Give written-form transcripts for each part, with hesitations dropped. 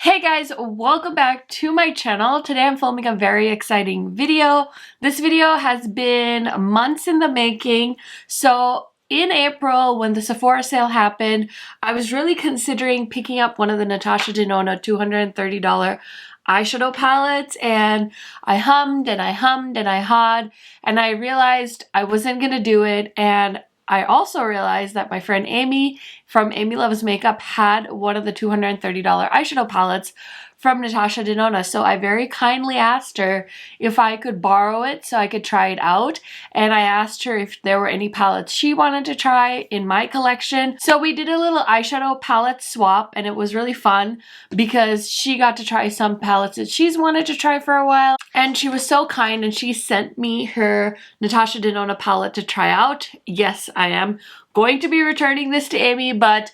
Hey guys, welcome back to my channel. Today I'm filming a very exciting video. This video has been months in the making. So in April, when the Sephora sale happened, I was really considering picking up one of the Natasha Denona $230 eyeshadow palettes, and I hummed and I hummed and I hawed, and I realized I wasn't gonna do it. And I also realized that my friend Amy from Amy Loves Makeup had one of the $230 eyeshadow palettes from Natasha Denona. So I very kindly asked her if I could borrow it so I could try it out. And I asked her if there were any palettes she wanted to try in my collection. So we did a little eyeshadow palette swap, and it was really fun because she got to try some palettes that she's wanted to try for a while. And she was so kind and she sent me her Natasha Denona palette to try out. Yes, I am going to be returning this to Amy, but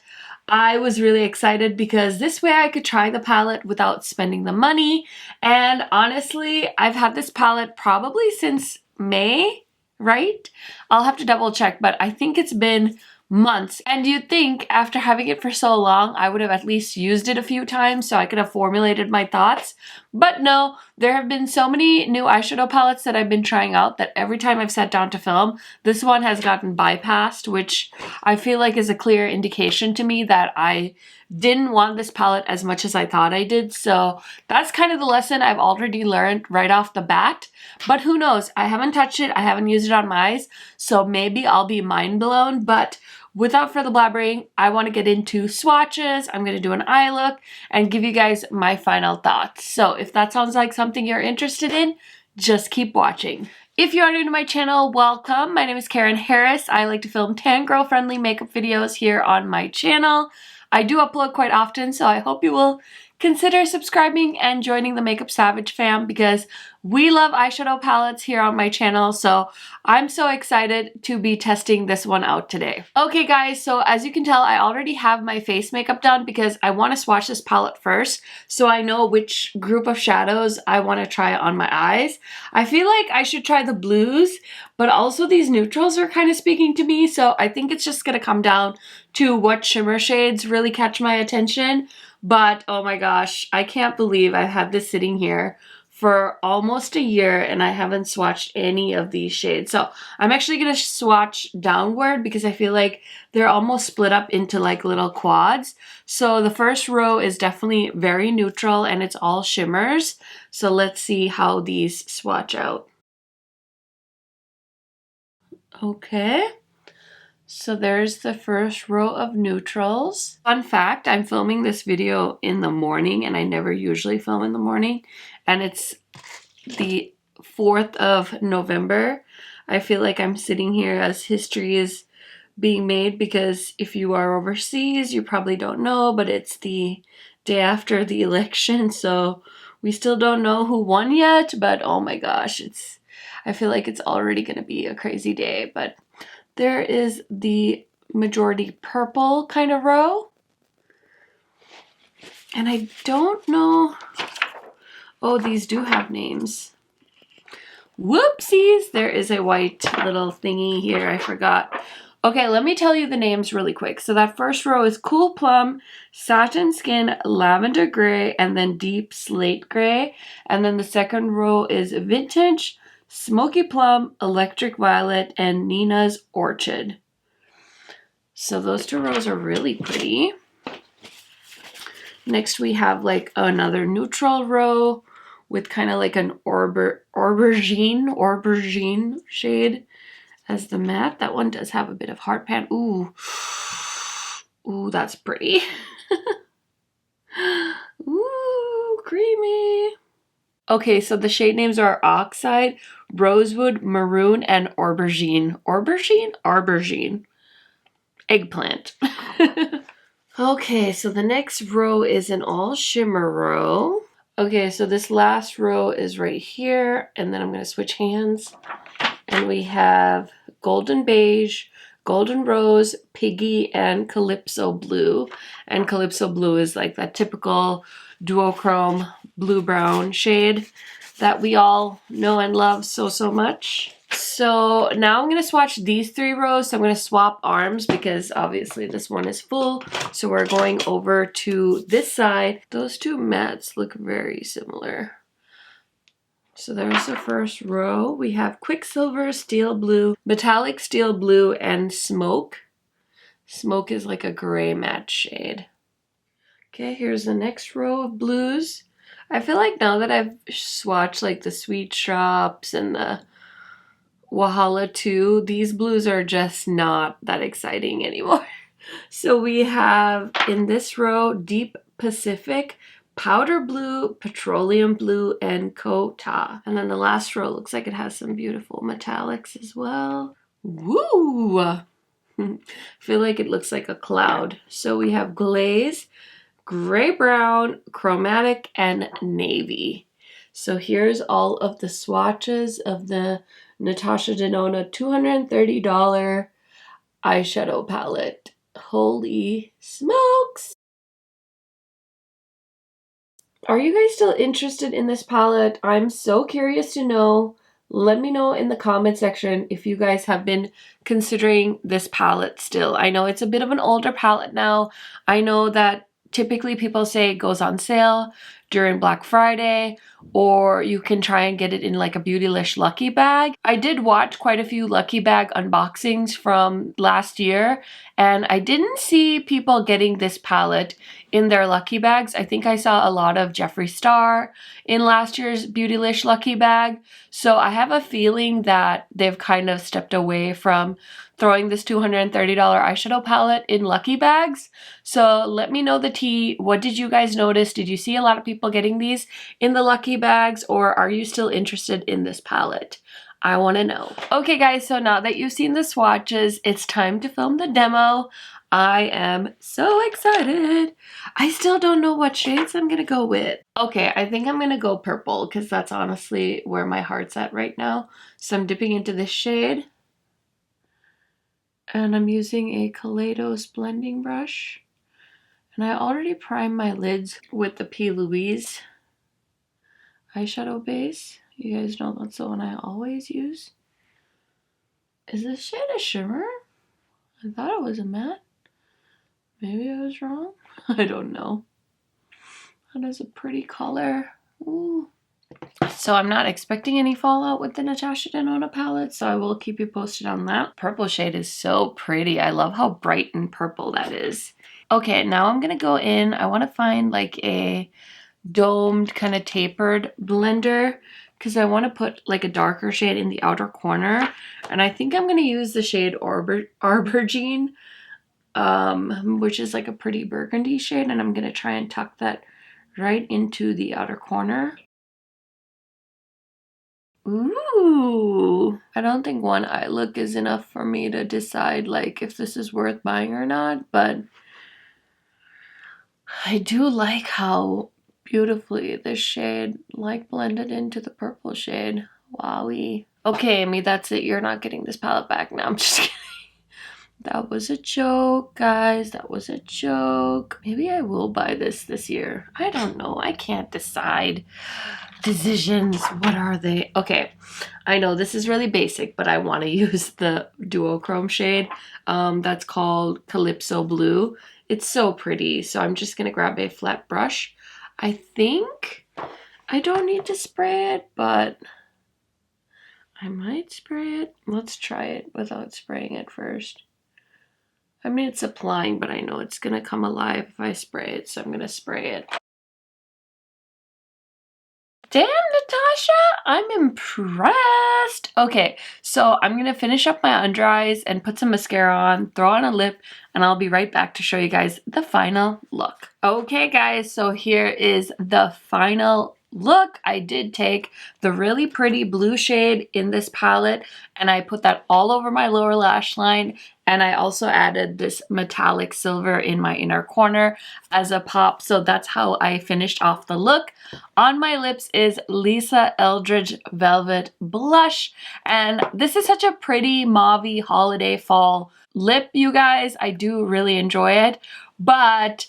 I was really excited because this way I could try the palette without spending the money. And honestly, I've had this palette probably since May, right? I'll have to double check, but I think it's been months. And you'd think after having it for so long, I would have at least used it a few times so I could have formulated my thoughts. But no, there have been so many new eyeshadow palettes that I've been trying out that every time I've sat down to film, this one has gotten bypassed, which I feel like is a clear indication to me that I didn't want this palette as much as I thought I did. So that's kind of the lesson I've already learned right off the bat. But who knows? I haven't touched it. I haven't used it on my eyes. So maybe I'll be mind blown. But without further blabbering, I want to get into swatches. I'm going to do an eye look and give you guys my final thoughts. So if that sounds like something you're interested in, just keep watching. If you are new to my channel, welcome. My name is Karen Harris. I like to film tan girl friendly makeup videos here on my channel. I do upload quite often, so I hope you will consider subscribing and joining the Makeup Savage fam because we love eyeshadow palettes here on my channel. So I'm so excited to be testing this one out today. Okay guys, so as you can tell, I already have my face makeup done because I want to swatch this palette first so I know which group of shadows I want to try on my eyes. I feel like I should try the blues, but also these neutrals are kind of speaking to me. So I think it's just going to come down to what shimmer shades really catch my attention. But oh my gosh, I can't believe I've had this sitting here for almost a year and I haven't swatched any of these shades. So I'm actually going to swatch downward because I feel like they're almost split up into like little quads. So the first row is definitely very neutral and it's all shimmers. So let's see how these swatch out. Okay. So there's the first row of neutrals. Fun fact, I'm filming this video in the morning and I never usually film in the morning. And it's the 4th of November. I feel like I'm sitting here as history is being made because if you are overseas, you probably don't know, but it's the day after the election. So we still don't know who won yet, but oh my gosh, I feel like it's already gonna be a crazy day. But there is the majority purple kind of row. And I don't know. Oh, these do have names. Whoopsies! There is a white little thingy here. I forgot. Okay, let me tell you the names really quick. So that first row is Cool Plum, Satin Skin, Lavender Gray, and then Deep Slate Gray. And then the second row is Vintage, Smoky Plum, Electric Violet, and Nina's Orchid. So those two rows are really pretty. Next we have like another neutral row with kind of like an aubergine shade as the matte. That one does have a bit of heart pan. Ooh, that's pretty. Ooh, creamy. Okay, so the shade names are Oxide, Rosewood, Maroon, and Aubergine. Aubergine. Eggplant. Okay, so the next row is an all shimmer row. Okay, so this last row is right here, and then I'm going to switch hands. And we have Golden Beige, Golden Rose, Piggy, and Calypso Blue. And Calypso Blue is like that typical duochrome blue-brown shade that we all know and love so much. So now I'm going to swatch these 3 rows. So I'm going to swap arms because obviously this one is full. So we're going over to this side. Those 2 mattes look very similar. So there's the first row. We have Quicksilver, Steel Blue, Metallic Steel Blue, and Smoke. Smoke is like a gray matte shade. Okay, here's the next row of blues. I feel like now that I've swatched like the Sweet Shops and the Wahala 2, these blues are just not that exciting anymore. So we have in this row Deep Pacific, Powder Blue, Petroleum Blue, and Kota. And then the last row looks like it has some beautiful metallics as well. Woo! I feel like it looks like a cloud. So we have Glaze, Gray Brown, Chromatic, and Navy. So here's all of the swatches of the Natasha Denona $230 eyeshadow palette. Holy smokes! Are you guys still interested in this palette? I'm so curious to know. Let me know in the comment section if you guys have been considering this palette still. I know it's a bit of an older palette now. I know that typically people say it goes on sale during Black Friday, or you can try and get it in like a Beautylish Lucky Bag. I did watch quite a few Lucky Bag unboxings from last year, and I didn't see people getting this palette in their Lucky Bags. I think I saw a lot of Jeffree Star in last year's Beautylish Lucky Bag. So I have a feeling that they've kind of stepped away from throwing this $230 eyeshadow palette in Lucky Bags. So let me know the tea. What did you guys notice? Did you see a lot of people getting these in the Lucky Bags, or are you still interested in this palette? I want to know. Okay guys, so now that you've seen the swatches, it's time to film the demo. I am so excited. I still don't know what shades I'm gonna go with. Okay, I think I'm gonna go purple because that's honestly where my heart's at right now. So I'm dipping into this shade. And I'm using a Kaleidos blending brush. And I already primed my lids with the P. Louise eyeshadow base. You guys know that's the one I always use. Is this shade a shimmer? I thought it was a matte. Maybe I was wrong. I don't know. That is a pretty color. Ooh. So I'm not expecting any fallout with the Natasha Denona palette, so I will keep you posted on that. Purple shade is so pretty. I love how bright and purple that is. Okay, now I'm gonna go in. I want to find like a domed kind of tapered blender because I want to put like a darker shade in the outer corner, and I think I'm going to use the shade Aubergine, which is like a pretty burgundy shade, and I'm going to try and tuck that right into the outer corner. Ooh, I don't think one eye look is enough for me to decide like if this is worth buying or not, but I do like how beautifully this shade like blended into the purple shade. Wowie. Okay, Amy, that's it. You're not getting this palette back now. I'm just kidding. That was a joke, guys. That was a joke. Maybe I will buy this year. I don't know. I can't decide. Decisions, what are they? Okay, I know this is really basic, but I want to use the duochrome shade. That's called Calypso Blue. It's so pretty, so I'm just gonna grab a flat brush. I think I don't need to spray it, but I might spray it. Let's try it without spraying it first. I mean, it's applying, but I know it's gonna come alive if I spray it, so I'm gonna spray it. Damn, Natasha, I'm impressed. Okay, so I'm gonna finish up my under eyes and put some mascara on, throw on a lip, and I'll be right back to show you guys the final look. Okay guys, so here is the final look. I did take the really pretty blue shade in this palette and I put that all over my lower lash line, and I also added this metallic silver in my inner corner as a pop. So that's how I finished off the look. On my lips is Lisa Eldridge Velvet Blush, and this is such a pretty mauvey holiday fall lip, you guys. I do really enjoy it, but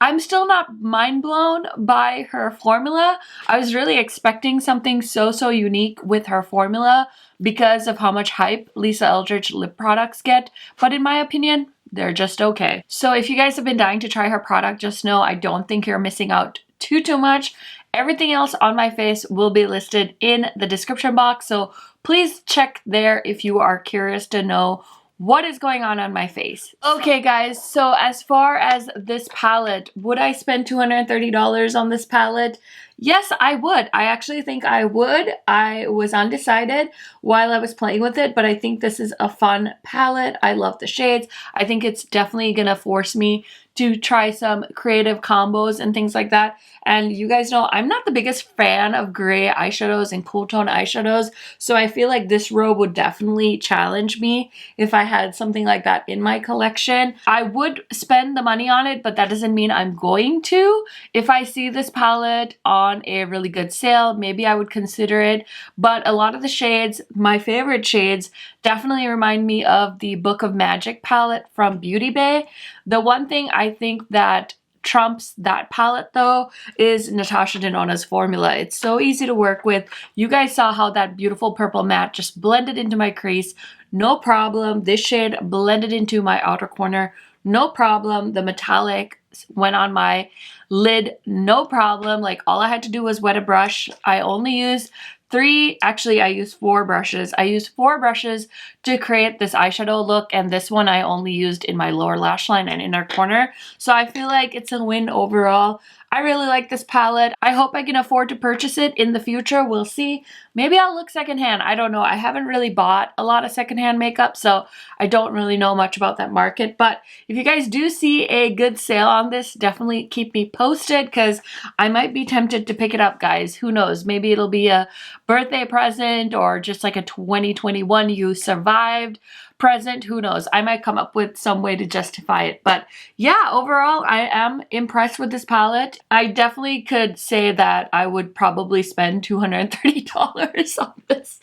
I'm still not mind blown by her formula. I was really expecting something so unique with her formula because of how much hype Lisa Eldridge lip products get, but in my opinion, they're just okay. So if you guys have been dying to try her product, just know I don't think you're missing out too much. Everything else on my face will be listed in the description box, so please check there if you are curious to know what is going on my face. Okay guys, so as far as this palette, would I spend $230 on this palette? Yes, I would. I actually think I would. I was undecided while I was playing with it, but I think this is a fun palette. I love the shades. I think it's definitely gonna force me to try some creative combos and things like that. And you guys know I'm not the biggest fan of gray eyeshadows and cool tone eyeshadows, so I feel like this robe would definitely challenge me if I had something like that in my collection. I would spend the money on it, but that doesn't mean I'm going to. If I see this palette on a really good sale, maybe I would consider it. But a lot of the shades, my favorite shades, definitely remind me of the Book of Magic palette from Beauty Bay. The one thing I think that trumps that palette though is Natasha Denona's formula. It's so easy to work with. You guys saw how that beautiful purple matte just blended into my crease. No problem. This shade blended into my outer corner. No problem. The metallic went on my lid. No problem. Like all I had to do was wet a brush. I only used I used 4 brushes. I used 4 brushes to create this eyeshadow look, and this one I only used in my lower lash line and inner corner. So I feel like it's a win overall. I really like this palette. I hope I can afford to purchase it in the future. We'll see. Maybe I'll look secondhand. I don't know. I haven't really bought a lot of secondhand makeup, so I don't really know much about that market. But if you guys do see a good sale on this, definitely keep me posted because I might be tempted to pick it up, guys. Who knows? Maybe it'll be a birthday present or just like a 2021 you survived present. Who knows? I might come up with some way to justify it. But yeah, overall, I am impressed with this palette. I definitely could say that I would probably spend $230 on this.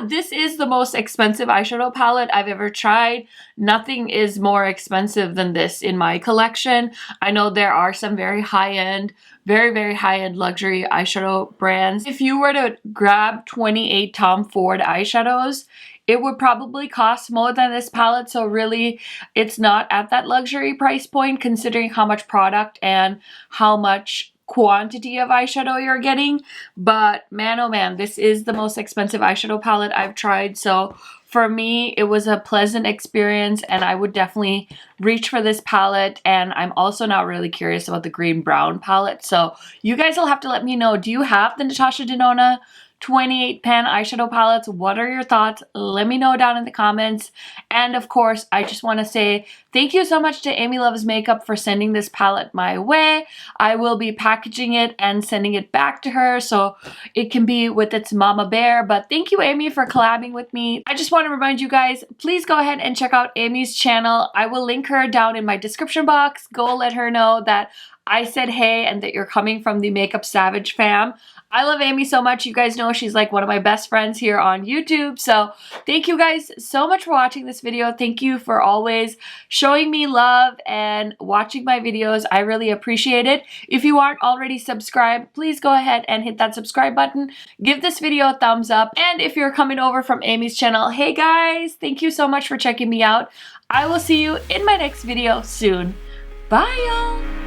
This is the most expensive eyeshadow palette I've ever tried. Nothing is more expensive than this in my collection. I know there are some very high-end, very high-end luxury eyeshadow brands. If you were to grab 28 Tom Ford eyeshadows, it would probably cost more than this palette, so really it's not at that luxury price point considering how much product and how much quantity of eyeshadow you're getting. But man, oh man, this is the most expensive eyeshadow palette I've tried, so for me it was a pleasant experience and I would definitely reach for this palette. And I'm also not really curious about the green brown palette, so you guys will have to let me know, do you have the Natasha Denona 28 pan eyeshadow palettes? What are your thoughts? Let me know down in the comments. And of course, I just want to say thank you so much to Amy Loves Makeup for sending this palette my way. I will be packaging it and sending it back to her so it can be with its mama bear. But thank you, Amy, for collabing with me. I just want to remind you guys, please go ahead and check out Amy's channel. I will link her down in my description box. Go let her know that I said hey and that you're coming from the Makeup Savage fam. I love Amy so much. You guys know she's like one of my best friends here on YouTube. So thank you guys so much for watching this video. Thank you for always showing me love and watching my videos. I really appreciate it. If you aren't already subscribed, please go ahead and hit that subscribe button. Give this video a thumbs up. And if you're coming over from Amy's channel, hey guys, thank you so much for checking me out. I will see you in my next video soon. Bye y'all.